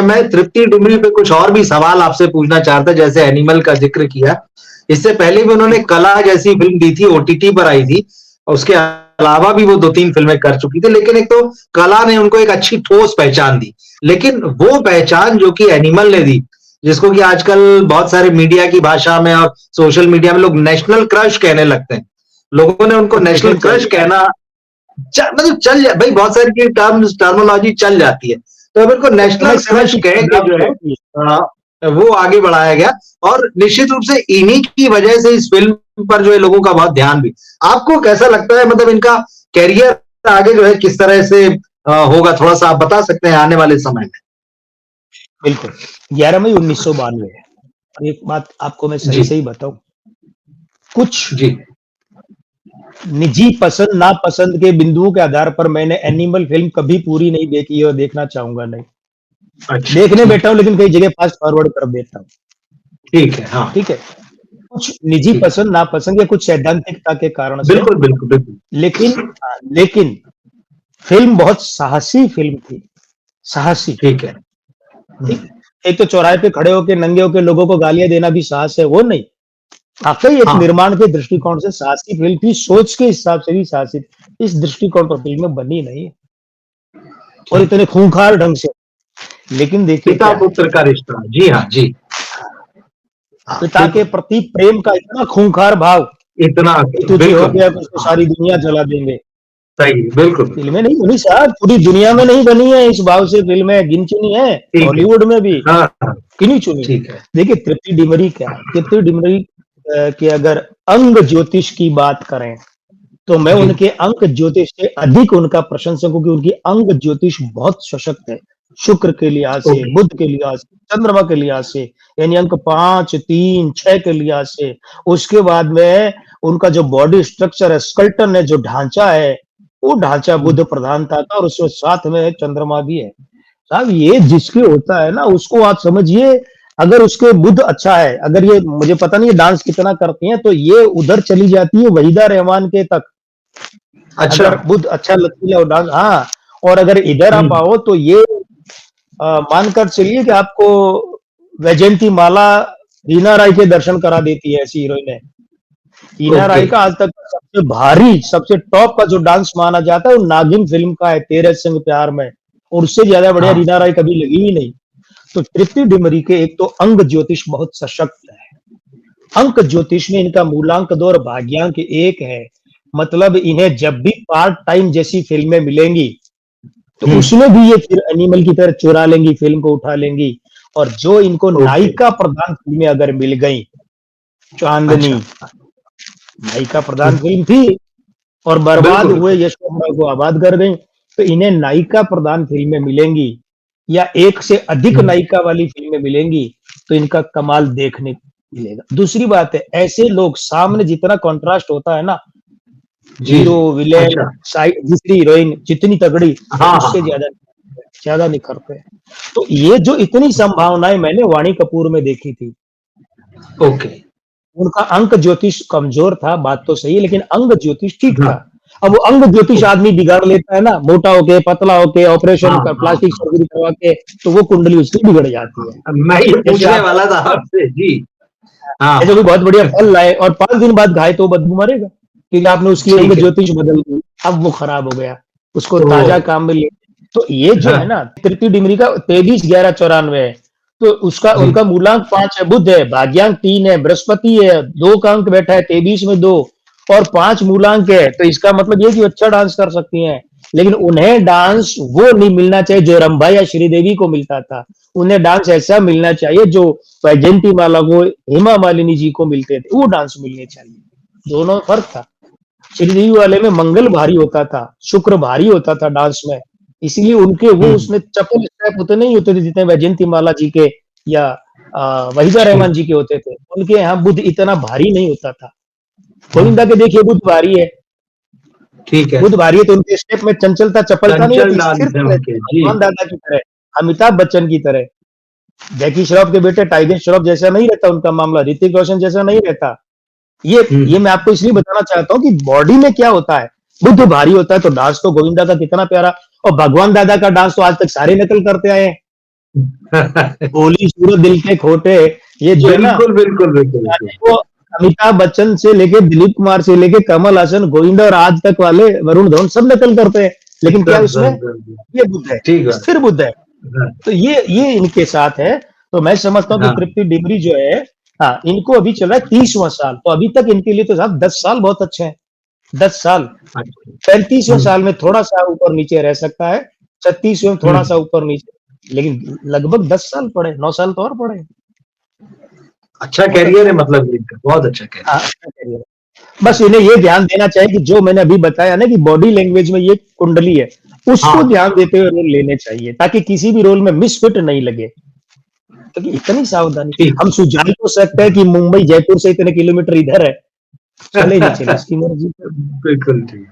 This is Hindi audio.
मैं तृप्ति डिमरी पे कुछ और भी सवाल आपसे पूछना चाहता, जैसे एनिमल का जिक्र किया, इससे पहले भी उन्होंने कला जैसी फिल्म दी थी, ओटीटी पर आई थी, और उसके अलावा भी वो 2-3 फिल्में कर चुकी थी, लेकिन एक तो कला ने उनको एक अच्छी ठोस पहचान दी, लेकिन वो पहचान जो कि एनिमल ने दी, जिसको कि आजकल बहुत सारे मीडिया की भाषा में और सोशल मीडिया में लोग नेशनल क्रश कहने लगते हैं, लोगों ने उनको नेशनल क्रश कहना मतलब चल जा भाई, बहुत सारी टर्मोलॉजी चल जाती है, तो अब इनको नेशनल क्रश कह के जो है वो आगे बढ़ाया गया, और निश्चित रूप से इन्हीं की वजह से इस फिल्म पर जो है लोगों का बहुत ध्यान भी। आपको कैसा लगता है, मतलब इनका कैरियर आगे जो है किस तरह से होगा, थोड़ा सा आप बता सकते हैं आने वाले समय में? बिल्कुल, 11 मई 1992 है। और एक बात आपको मैं सही बताऊं, कुछ निजी पसंद नापसंद के बिंदुओं के आधार पर मैंने एनिमल फिल्म कभी पूरी नहीं देखी और देखना चाहूंगा नहीं। अच्छा, देखने बैठा हूं लेकिन कई जगह फास्ट फॉरवर्ड कर देता हूं। ठीक है, हाँ ठीक है, कुछ निजी पसंद नापसंद या कुछ सैद्धांतिकता के कारण से। बिल्कुल बिल्कुल बिल्कुल। लेकिन फिल्म बहुत साहसी फिल्म थी, साहसी। ठीक है, एक तो चौराहे पे खड़े होकर नंगे होकर लोगों को गालियां देना भी साहस है, वो नहीं, वाकई एक निर्माण के दृष्टिकोण से साहसी फिल्म थी, सोच के हिसाब से भी साहसी, इस दृष्टिकोण पर फिल्म बनी नहीं है और इतने खूंखार ढंग से। लेकिन देखिए, पिता पुत्र का रिश्ता, जी हाँ जी, पिता के प्रति प्रेम का इतना खूंखार भाव, इतना तुझे हो गया तो सारी दुनिया जला देंगे। सही, बिल्कुल। फिल्में नहीं बनी साहब, पूरी दुनिया में नहीं बनी है इस भाव से फिल्में, गिन चुनी है, हॉलीवुड में भी गिनी चुनी। देखिए तृप्ति डिमरी क्या है, तृप्ति डिमरी कि अगर अंग ज्योतिष की बात करें तो मैं उनके अंक ज्योतिष से अधिक उनका प्रशंसक हूं, कि उनकी अंग ज्योतिष बहुत सशक्त है, शुक्र के लिहाज से, बुध के लिहाज से, चंद्रमा के लिहाज से, यानी अंक 5, 3, 6 के लिहाज से। उसके बाद में उनका जो बॉडी स्ट्रक्चर है, स्कल्टन है, जो ढांचा है, वो ढांचा बुध प्रधानता का, और उसके साथ में चंद्रमा भी है। साहब ये जिसके होता है ना, उसको आप समझिए, अगर उसके बुध अच्छा है, अगर ये, मुझे पता नहीं डांस कितना करती हैं, तो ये उधर चली जाती है वहीदा रहमान के तक। अच्छा, अगर बुध अच्छा लगती है डांस, हाँ। और अगर इधर आप आओ तो ये मानकर चलिए कि आपको वैजयंती माला रीना राय के दर्शन करा देती है, ऐसी हीरोइन है। रीना राय का आज तक सबसे भारी, सबसे टॉप का जो डांस माना जाता है वो नागिन फिल्म का है, तेरे संग प्यार में, और उससे ज्यादा बढ़िया रीना राय कभी लगी ही नहीं। तो तृप्ति डिमरी के एक तो अंग ज्योतिष बहुत सशक्त है, अंक ज्योतिष में इनका मूलांक 2 और भाग्यांक 1 है, मतलब इन्हें जब भी पार्ट टाइम जैसी फिल्में मिलेंगी तो उसमें भी ये फिर एनिमल की तरह चुरा लेंगी, फिल्म को उठा लेंगी। और जो इनको नायिका प्रधान फिल्में अगर मिल गई, चांदनी नायिका प्रधान फिल्म थी और बर्बाद हुए यशोदा को आबाद कर गई, तो इन्हें नायिका प्रधान फिल्में मिलेंगी या एक से अधिक नायिका वाली फिल्में मिलेंगी तो इनका कमाल देखने मिलेगा। दूसरी बात है, ऐसे लोग सामने जितना कॉन्ट्रास्ट होता है ना, हीरो विलेन दूसरी हीरोइन जितनी तगड़ी, उससे ज्यादा निखरते हैं। तो ये जो इतनी संभावनाएं मैंने वाणी कपूर में देखी थी। उनका अंक ज्योतिष कमजोर था, बात तो सही है, लेकिन अंग ज्योतिष ठीक था। अब वो अंग ज्योतिष आदमी बिगाड़ लेता है ना, मोटा होके, पतला होके, ऑपरेशन कर, प्लास्टिक सर्जरी करवा के, तो वो कुंडली उसकी बिगड़ जाती है। मैं ये पूछने वाला था आपसे जी। ऐसे कोई बहुत बढ़िया फल लाए और 5 दिन बाद खाए तो बदबू मरेगा, क्योंकि आपने उसकी अंग ज्योतिष बदल दी, अब वो खराब हो गया, उसको ताजा काम में ले। तो ये जो है ना, तृप्ति डिमरी का 23/11/94 है, तो उसका उनका मूलांक 5 है, बुध है, भाग्यांक 3 है, बृहस्पति है, 2 का अंक बैठा है, 23 में 2 और 5 मूलांक है। तो इसका मतलब ये कि अच्छा डांस कर सकती हैं, लेकिन उन्हें डांस वो नहीं मिलना चाहिए जो रंभा या श्रीदेवी को मिलता था। उन्हें डांस ऐसा मिलना चाहिए जो वैजयंती माला को, हेमा मालिनी जी को मिलते थे, वो डांस मिलने चाहिए। दोनों फर्क था। श्रीदेवी वाले में मंगल भारी होता था, शुक्र भारी होता था डांस में, इसलिए उनके वो उसमें चपल स्टेप उतने नहीं होते थे जितने वैजयंती माला जी के या वहीदा रहमान जी के होते थे। उनके यहाँ बुध इतना भारी नहीं होता था। गोविंदा के देखिए बुध भारी है, ठीक है, बुध भारी है, तो उनके स्टेप में चंचलता, चपलता नहीं होती, भगवान दादा की तरह, अमिताभ बच्चन की तरह। जैकी श्रॉफ के बेटे टाइगर श्रॉफ जैसा नहीं रहता उनका मामला, ऋतिक रोशन जैसा नहीं रहता। ये मैं आपको इसलिए बताना चाहता हूँ कि बॉडी में क्या होता है, बुध भारी होता है तो डांस तो गोविंदा का कितना प्यारा, और भगवान दादा का डांस तो आज तक सारे नकल करते आए हैं। बोली सूरत दिल के खोटे, ये जो है ना, वो अमिताभ बच्चन से लेके दिलीप कुमार से लेके कमल हासन, गोविंदा और आज तक वाले वरुण धवन सब नकल करते हैं, लेकिन क्या उसमें ये बुद्ध है, स्थिर बुद्ध है। तो ये इनके साथ है। तो मैं समझता हूँ कि तृप्ति डिमरी जो है, हाँ, इनको अभी चल रहा है 30वां साल, तो अभी तक इनके लिए तो साहब 10 साल बहुत अच्छे हैं। 10 साल, 35वें साल में थोड़ा सा ऊपर नीचे रह सकता है, 36वें में थोड़ा सा ऊपर नीचे, लेकिन लगभग 10 साल पड़े, 9 साल तो और पड़े। अच्छा कैरियर है, मतलब इनका बहुत अच्छा कैरियर। बस इन्हें ये ध्यान देना चाहिए कि जो मैंने अभी बताया ना कि बॉडी लैंग्वेज में ये कुंडली है, उसको ध्यान देते हुए रोल लेने चाहिए, ताकि किसी भी रोल में मिसफिट नहीं लगे। क्योंकि इतनी सावधानी, हम सुझाव तो सकते हैं कि मुंबई जयपुर से इतने किलोमीटर इधर है, चले नहीं चले, इसकी मर्जी। बिल्कुल ठीक।